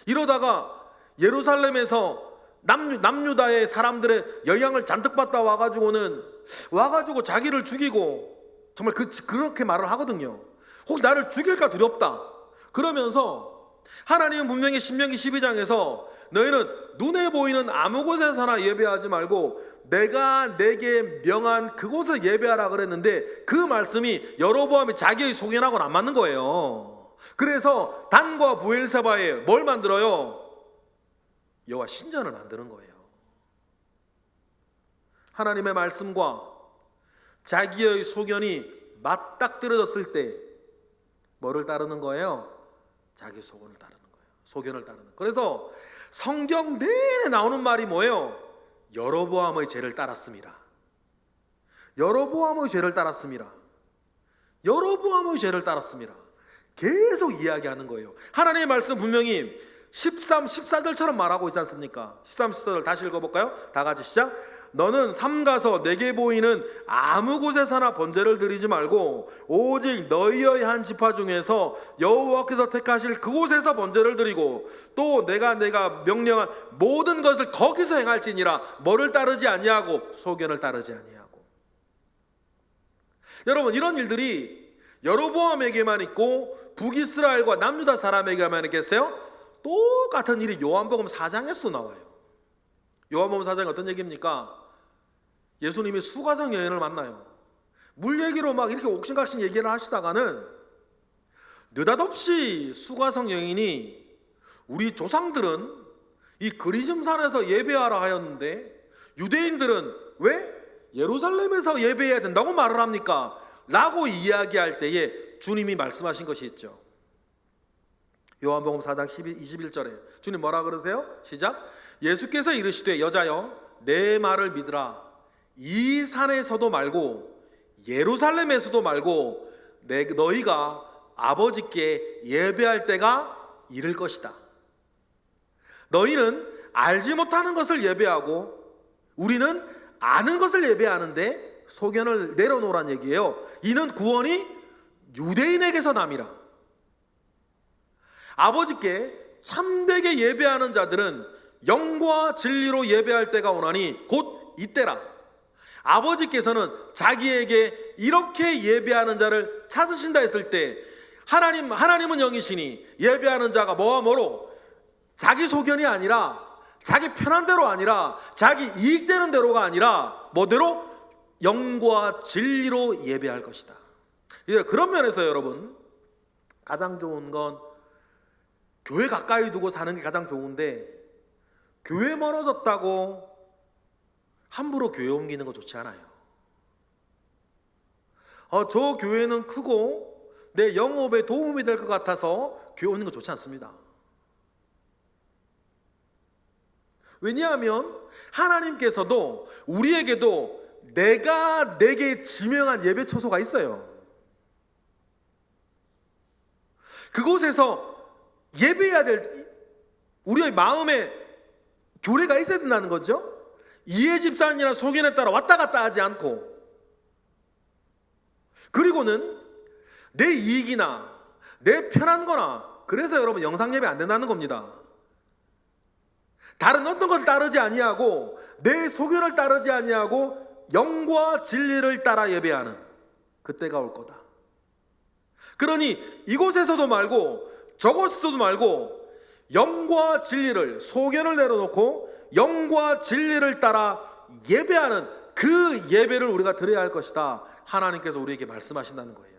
이러다가 예루살렘에서 남유다의 사람들의 영향을 잔뜩 받다 와가지고 자기를 죽이고, 정말 그렇게 말을 하거든요. 혹 나를 죽일까 두렵다. 그러면서 하나님은 분명히 신명기 12장에서 너희는 눈에 보이는 아무 곳에서나 예배하지 말고 내가 내게 명한 그곳에 예배하라 그랬는데, 그 말씀이 여로보암이 자기의 소견하고는 안 맞는 거예요. 그래서 단과 브엘세바에 뭘 만들어요? 여호와 신전을 만드는 거예요. 하나님의 말씀과 자기의 소견이 맞닥뜨려졌을 때 뭐를 따르는 거예요? 자기 소견을 따르는 거예요. 소견을 따르는. 그래서 성경 내내 나오는 말이 뭐예요? 여로보암의 죄를 따랐습니다. 여로보암의 죄를 따랐습니다. 여로보암의 죄를 따랐습니다. 계속 이야기하는 거예요. 하나님의 말씀 분명히 13, 14절처럼 말하고 있지 않습니까? 13, 14절 다시 읽어볼까요? 다 같이 시작. 너는 삼가서 내게 보이는 아무 곳에서나 번제를 드리지 말고 오직 너희의 한 지파 중에서 여호와께서 택하실 그곳에서 번제를 드리고, 또 내가 명령한 모든 것을 거기서 행할지니라. 뭐를 따르지 아니하고? 소견을 따르지 아니하고. 여러분, 이런 일들이 여로보암에게만 있고 북이스라엘과 남유다 사람에게만 있겠어요? 똑같은 일이 요한복음 4장에서도 나와요. 요한복음 4장이 어떤 얘기입니까? 예수님이 수가성 여인을 만나요. 물 얘기로 막 이렇게 옥신각신 얘기를 하시다가는 느닷없이 수가성 여인이 우리 조상들은 이 그리즘산에서 예배하라 하였는데 유대인들은 왜 예루살렘에서 예배해야 된다고 말을 합니까? 라고 이야기할 때에 주님이 말씀하신 것이 있죠. 요한복음 4장 21절에 주님 뭐라 그러세요? 시작. 예수께서 이르시되 여자여 내 말을 믿으라. 이 산에서도 말고 예루살렘에서도 말고 너희가 아버지께 예배할 때가 이를 것이다. 너희는 알지 못하는 것을 예배하고 우리는 아는 것을 예배하는데 소견을 내려놓으란 얘기예요. 이는 구원이 유대인에게서 남이라. 아버지께 참되게 예배하는 자들은 영과 진리로 예배할 때가 오나니 곧 이때라. 아버지께서는 자기에게 이렇게 예배하는 자를 찾으신다 했을 때 하나님은 영이시니 예배하는 자가 뭐와 뭐로? 자기 소견이 아니라 자기 편한 대로 아니라 자기 이익되는 대로가 아니라 뭐대로? 영과 진리로 예배할 것이다. 그런 면에서 여러분, 가장 좋은 건 교회 가까이 두고 사는 게 가장 좋은데, 교회 멀어졌다고 함부로 교회 옮기는 거 좋지 않아요. 저 교회는 크고 내 영업에 도움이 될 것 같아서 교회 오는 거 좋지 않습니다. 왜냐하면 하나님께서도 우리에게도 내가 내게 지명한 예배 처소가 있어요. 그곳에서 예배해야 될 우리의 마음에 교례가 있어야 된다는 거죠. 이해 집산이나 소견에 따라 왔다 갔다 하지 않고, 그리고는 내 이익이나 내 편한 거나, 그래서 여러분 영상 예배 안 된다는 겁니다. 다른 어떤 것을 따르지 아니하고 내 소견을 따르지 아니하고 영과 진리를 따라 예배하는 그때가 올 거다. 그러니 이곳에서도 말고 저곳에서도 말고 영과 진리를, 소견을 내려놓고 영과 진리를 따라 예배하는 그 예배를 우리가 드려야 할 것이다. 하나님께서 우리에게 말씀하신다는 거예요.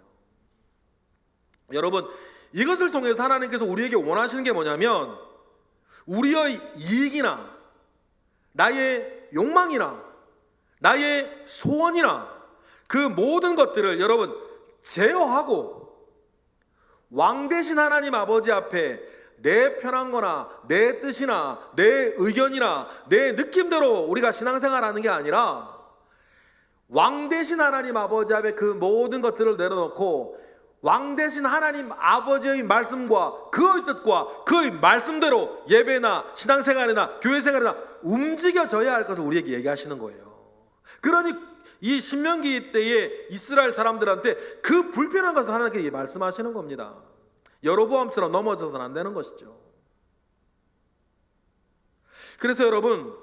여러분, 이것을 통해서 하나님께서 우리에게 원하시는 게 뭐냐면, 우리의 이익이나 나의 욕망이나 나의 소원이나 그 모든 것들을 여러분 제어하고 왕 대신 하나님 아버지 앞에 내 편한 거나 내 뜻이나 내 의견이나 내 느낌대로 우리가 신앙생활하는 게 아니라 왕 대신 하나님 아버지 앞에 그 모든 것들을 내려놓고 왕 대신 하나님 아버지의 말씀과 그의 뜻과 그의 말씀대로 예배나 신앙생활이나 교회생활이나 움직여져야 할 것을 우리에게 얘기하시는 거예요. 그러니 이 신명기 때에 이스라엘 사람들한테 그 불편한 것을 하나님께 말씀하시는 겁니다. 여로보암처럼 넘어져서는 안 되는 것이죠. 그래서 여러분,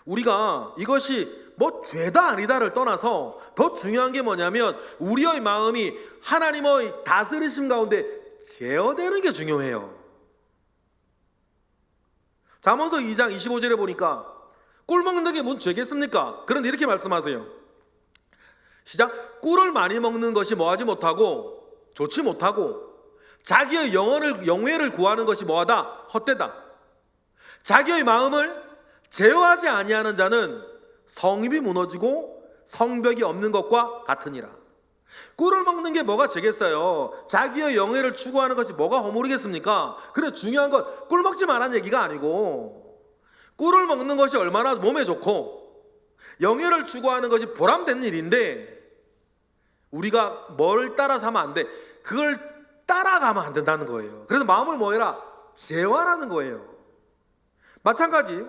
우리가 이것이 뭐 죄다 아니다를 떠나서 더 중요한 게 뭐냐면 우리의 마음이 하나님의 다스리심 가운데 제어되는 게 중요해요. 잠언서 2장 25절에 보니까 꿀 먹는 게 뭔 죄겠습니까? 그런데 이렇게 말씀하세요. 시작. 꿀을 많이 먹는 것이 뭐하지 못하고 좋지 못하고 자기의 영예를 구하는 것이 뭐하다? 헛되다. 자기의 마음을 제어하지 아니하는 자는 성읍이 무너지고 성벽이 없는 것과 같으니라. 꿀을 먹는 게 뭐가 죄겠어요? 자기의 영예를 추구하는 것이 뭐가 허물이겠습니까? 그래, 중요한 건 꿀 먹지 말라는 얘기가 아니고 꿀을 먹는 것이 얼마나 몸에 좋고 영예를 추구하는 것이 보람된 일인데 우리가 뭘 따라서 하면 안 돼. 그걸 따라가면 안 된다는 거예요. 그래서 마음을 뭐 해라? 제어하라는 거예요. 마찬가지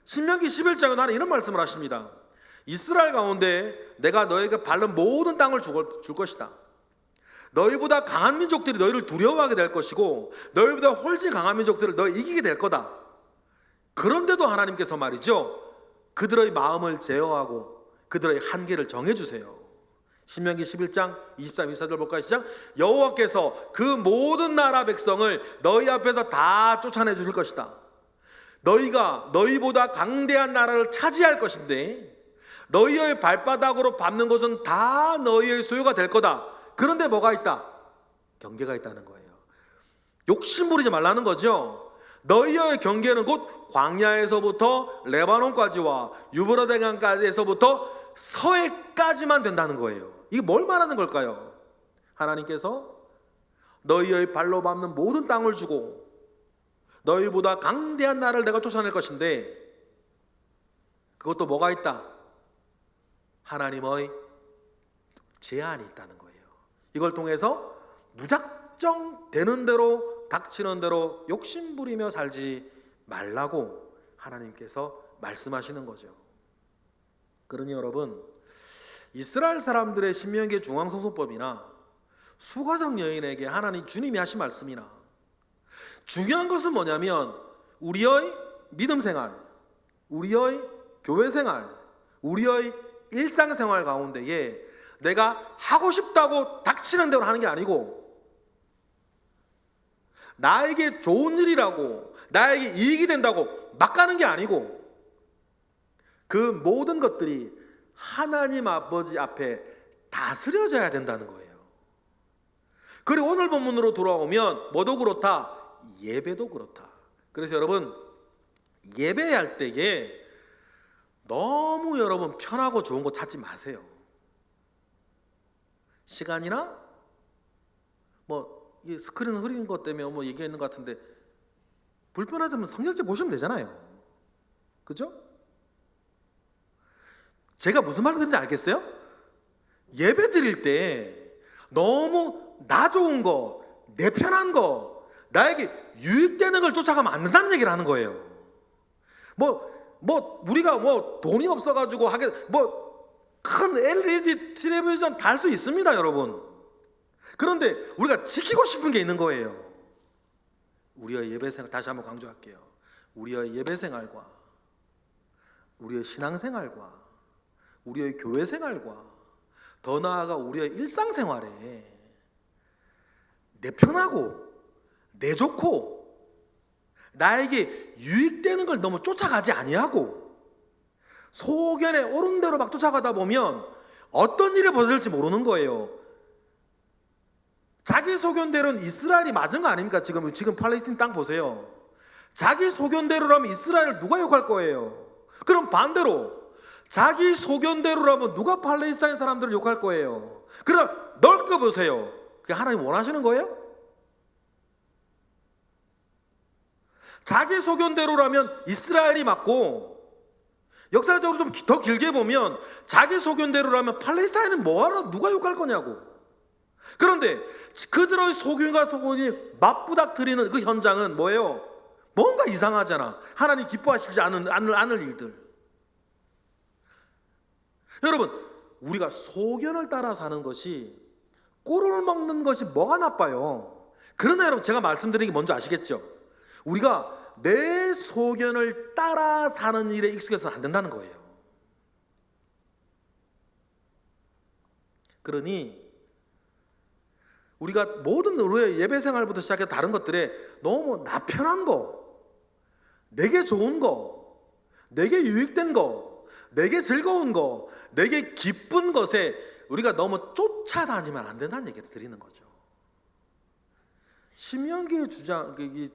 신명기 11장에 나는 이런 말씀을 하십니다. 이스라엘 가운데 내가 너에게 바른 모든 땅을 줄 것이다. 너희보다 강한 민족들이 너희를 두려워하게 될 것이고 너희보다 훨씬 강한 민족들을 너희 이기게 될 거다. 그런데도 하나님께서 말이죠, 그들의 마음을 제어하고 그들의 한계를 정해주세요. 신명기 11장 23, 24절 볼까요? 시작. 여호와께서 그 모든 나라 백성을 너희 앞에서 다 쫓아내 주실 것이다. 너희가 너희보다 강대한 나라를 차지할 것인데 너희의 발바닥으로 밟는 것은 다 너희의 소유가 될 거다. 그런데 뭐가 있다? 경계가 있다는 거예요. 욕심 부리지 말라는 거죠. 너희의 경계는 곧 광야에서부터 레바논까지와 유브라데강까지에서부터 서해까지만 된다는 거예요. 이게 뭘 말하는 걸까요? 하나님께서 너희의 발로 밟는 모든 땅을 주고 너희보다 강대한 나라를 내가 쫓아낼 것인데 그것도 뭐가 있다? 하나님의 제한이 있다는 거예요. 이걸 통해서 무작정 되는 대로 닥치는 대로 욕심부리며 살지 말라고 하나님께서 말씀하시는 거죠. 그러니 여러분, 이스라엘 사람들의 신명기 중앙성소법이나 수가적 여인에게 하나님 주님이 하신 말씀이나 중요한 것은 뭐냐면 우리의 믿음 생활, 우리의 교회 생활, 우리의 일상생활 가운데에 내가 하고 싶다고 닥치는 대로 하는 게 아니고 나에게 좋은 일이라고 나에게 이익이 된다고 막 가는 게 아니고 그 모든 것들이 하나님 아버지 앞에 다스려져야 된다는 거예요. 그리고 오늘 본문으로 돌아오면 뭐도 그렇다? 예배도 그렇다. 그래서 여러분, 예배할 때에 너무 여러분 편하고 좋은 거 찾지 마세요. 시간이나 뭐 이 스크린 흐리는 것 때문에 뭐 얘기했는 것 같은데 불편하자면 성경책 보시면 되잖아요. 그죠? 제가 무슨 말을 드리는지 알겠어요? 예배 드릴 때 너무 나 좋은 거, 내 편한 거, 나에게 유익되는 걸 쫓아가면 안 된다는 얘기를 하는 거예요. 우리가 돈이 없어가지고 하게 큰 LED 텔레비전 달 수 있습니다, 여러분. 그런데 우리가 지키고 싶은 게 있는 거예요. 우리의 예배생활, 다시 한번 강조할게요. 우리의 예배생활과 우리의 신앙생활과 우리의 교회생활과 더 나아가 우리의 일상생활에 내 편하고 내 좋고 나에게 유익되는 걸 너무 쫓아가지 아니하고 소견에 옳은 대로 막 쫓아가다 보면 어떤 일에 벌어질지 모르는 거예요. 자기 소견대로는 이스라엘이 맞은 거 아닙니까? 지금 팔레스틴 땅 보세요. 자기 소견대로라면 이스라엘을 누가 욕할 거예요? 그럼 반대로 자기 소견대로라면 누가 팔레스타인 사람들을 욕할 거예요? 그럼 넓게 보세요. 그게 하나님 원하시는 거예요? 자기 소견대로라면 이스라엘이 맞고, 역사적으로 좀 더 길게 보면 자기 소견대로라면 팔레스타인은 뭐하러 누가 욕할 거냐고. 그런데 그들의 소견과 소견이 맞부닥뜨리는 그 현장은 뭐예요? 뭔가 이상하잖아. 하나님 기뻐하시지 않을 일들. 여러분, 우리가 소견을 따라 사는 것이, 꿀을 먹는 것이 뭐가 나빠요? 그러나 여러분, 제가 말씀드린 게 뭔지 아시겠죠? 우리가 내 소견을 따라 사는 일에 익숙해서는 안 된다는 거예요. 그러니 우리가 모든 우리의 예배 생활부터 시작해서 다른 것들에 너무 나 편한 거, 내게 좋은 거, 내게 유익된 거, 내게 즐거운 거, 내게 기쁜 것에 우리가 너무 쫓아다니면 안 된다는 얘기를 드리는 거죠. 신명기의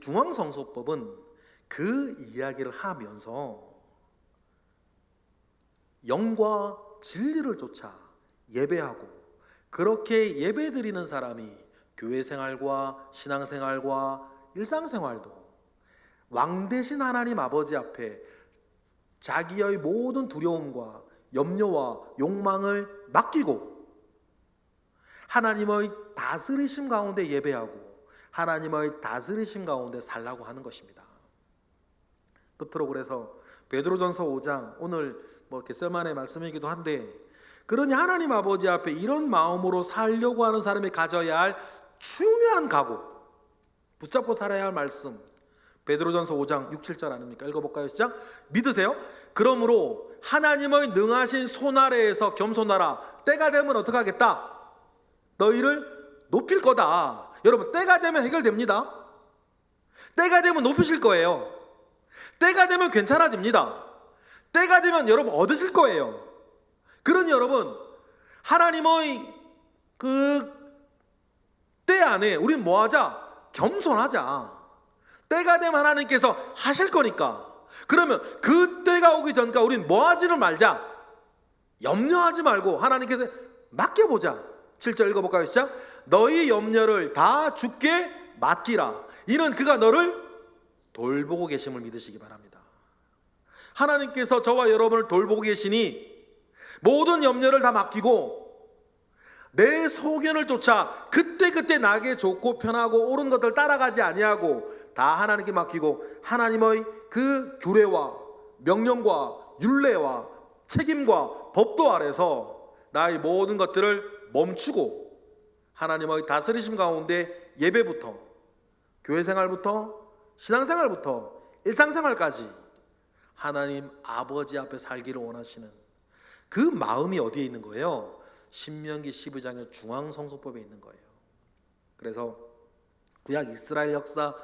중앙성소법은 그 이야기를 하면서 영과 진리를 쫓아 예배하고, 그렇게 예배드리는 사람이 교회 생활과 신앙생활과 일상생활도 왕 대신 하나님 아버지 앞에 자기의 모든 두려움과 염려와 욕망을 맡기고 하나님의 다스리심 가운데 예배하고 하나님의 다스리심 가운데 살라고 하는 것입니다. 끝으로 그래서 베드로전서 5장, 오늘 겟세마네 말씀이기도 한데, 그러니 하나님 아버지 앞에 이런 마음으로 살려고 하는 사람이 가져야 할 중요한 각오, 붙잡고 살아야 할 말씀, 베드로전서 5장 6, 7절 아닙니까? 읽어볼까요? 시작. 믿으세요? 그러므로 하나님의 능하신 손 아래에서 겸손하라. 때가 되면 어떻게 하겠다? 너희를 높일 거다. 여러분, 때가 되면 해결됩니다. 때가 되면 높이실 거예요. 때가 되면 괜찮아집니다. 때가 되면 여러분 얻으실 거예요. 그러니 여러분, 하나님의 그 때 안에 우리는 뭐하자? 겸손하자. 때가 되면 하나님께서 하실 거니까. 그러면 그 때가 오기 전까지 우리는 뭐하지를 말자. 염려하지 말고 하나님께서 맡겨보자. 7절 읽어볼까요? 시작. 너희 염려를 다 주께 맡기라. 이는 그가 너를 돌보고 계심을 믿으시기 바랍니다. 하나님께서 저와 여러분을 돌보고 계시니 모든 염려를 다 맡기고 내 소견을 쫓아 그때그때 나에게 좋고 편하고 옳은 것들 따라가지 아니하고 다 하나님께 맡기고 하나님의 그 규례와 명령과 율례와 책임과 법도 아래서 나의 모든 것들을 멈추고 하나님의 다스리심 가운데 예배부터 교회생활부터 신앙생활부터 일상생활까지 하나님 아버지 앞에 살기를 원하시는 그 마음이 어디에 있는 거예요? 신명기 12장의 중앙성소법에 있는 거예요. 그래서 구약 이스라엘 역사,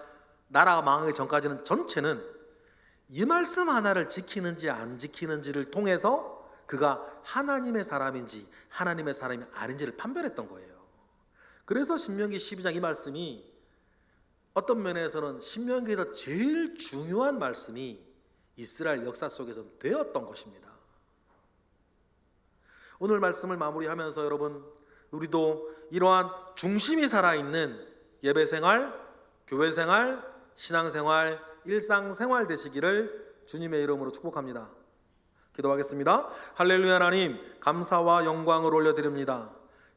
나라가 망하기 전까지는 전체는 이 말씀 하나를 지키는지 안 지키는지를 통해서 그가 하나님의 사람인지 하나님의 사람이 아닌지를 판별했던 거예요. 그래서 신명기 12장 이 말씀이 어떤 면에서는 신명기에서 제일 중요한 말씀이 이스라엘 역사 속에서 되었던 것입니다. 오늘 말씀을 마무리하면서 여러분, 우리도 이러한 중심이 살아있는 예배생활, 교회생활, 신앙생활, 일상생활 되시기를 주님의 이름으로 축복합니다. 기도하겠습니다. 할렐루야. 하나님, 감사와 영광을 올려드립니다.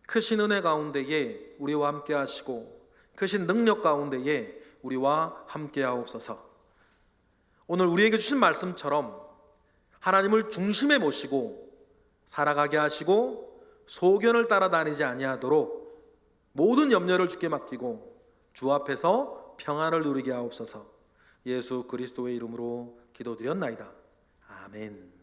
크신 은혜 가운데에 우리와 함께 하시고 크신 능력 가운데에 우리와 함께 하옵소서. 오늘 우리에게 주신 말씀처럼 하나님을 중심에 모시고 살아가게 하시고 소견을 따라다니지 아니하도록 모든 염려를 주께 맡기고 주 앞에서 평안을 누리게 하옵소서. 예수 그리스도의 이름으로 기도드렸나이다. 아멘.